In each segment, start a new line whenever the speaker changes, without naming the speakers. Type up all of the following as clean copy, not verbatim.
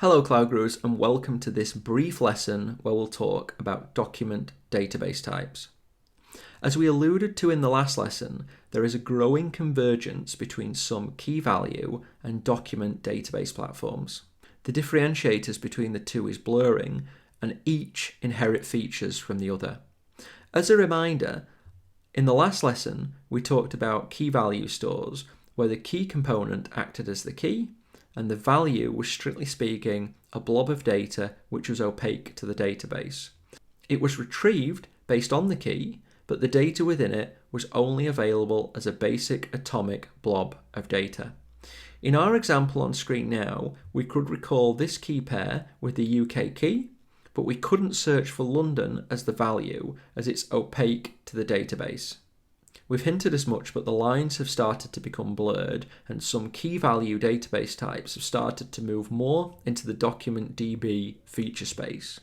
Hello Cloud Gurus, and welcome to this brief lesson where we'll talk about document database types. As we alluded to in the last lesson, there is a growing convergence between some key value and document database platforms. The differentiators between the two is blurring, and each inherit features from the other. As a reminder, in the last lesson we talked about key value stores where the key component acted as the key, and the value was, strictly speaking, a blob of data which was opaque to the database. It was retrieved based on the key, but the data within it was only available as a basic atomic blob of data. In our example on screen now, we could recall this key pair with the UK key, but we couldn't search for London as the value as it's opaque to the database. We've hinted as much, but the lines have started to become blurred, and some key value database types have started to move more into the document DB feature space.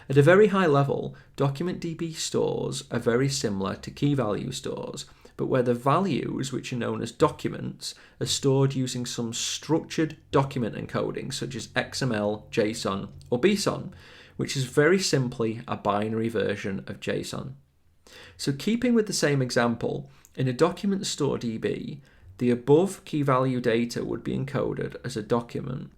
At a very high level, document DB stores are very similar to key value stores, but where the values, which are known as documents, are stored using some structured document encoding such as XML, JSON, or BSON, which is very simply a binary version of JSON. So keeping with the same example, in a document store DB, the above key value data would be encoded as a document.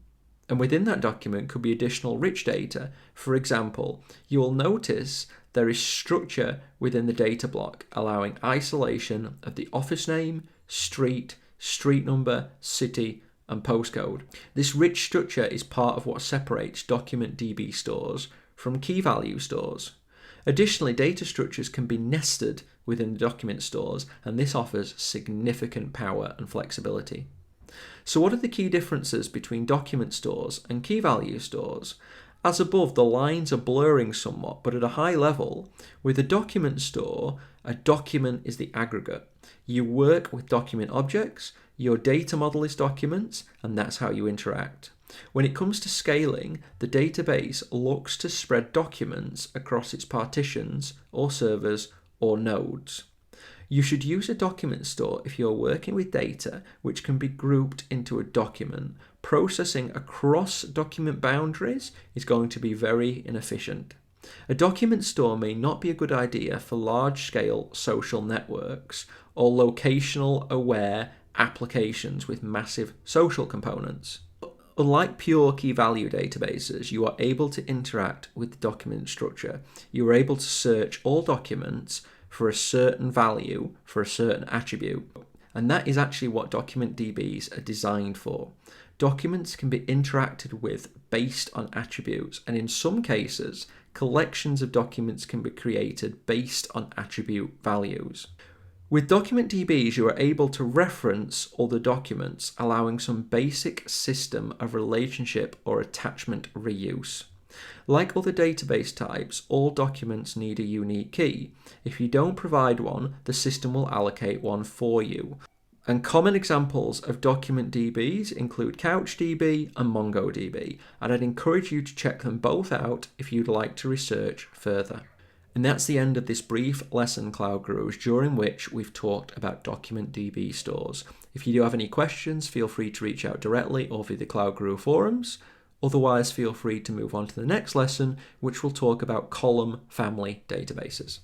And within that document could be additional rich data. For example, you will notice there is structure within the data block, allowing isolation of the office name, street number, city, and postcode. This rich structure is part of what separates document DB stores from key value stores. Additionally, data structures can be nested within the document stores, and this offers significant power and flexibility. So what are the key differences between document stores and key value stores? As above, the lines are blurring somewhat, but at a high level, with a document store, a document is the aggregate. You work with document objects, your data model is documents, and that's how you interact. When it comes to scaling, the database looks to spread documents across its partitions or servers or nodes. You should use a document store if you're working with data which can be grouped into a document. Processing across document boundaries is going to be very inefficient. A document store may not be a good idea for large-scale social networks or locational aware applications with massive social components. Unlike pure key value databases, you are able to interact with the document structure. You are able to search all documents for a certain value for a certain attribute. And that is actually what document DBs are designed for. Documents can be interacted with based on attributes, and in some cases, collections of documents can be created based on attribute values. With document DBs, you are able to reference other documents, allowing some basic system of relationship or attachment reuse. Like other database types, all documents need a unique key. If you don't provide one, the system will allocate one for you. And common examples of document DBs include CouchDB and MongoDB, and I'd encourage you to check them both out if you'd like to research further. And that's the end of this brief lesson, Cloud Gurus, during which we've talked about document DB stores. If you do have any questions, feel free to reach out directly or via the Cloud Guru forums. Otherwise, feel free to move on to the next lesson, which will talk about column family databases.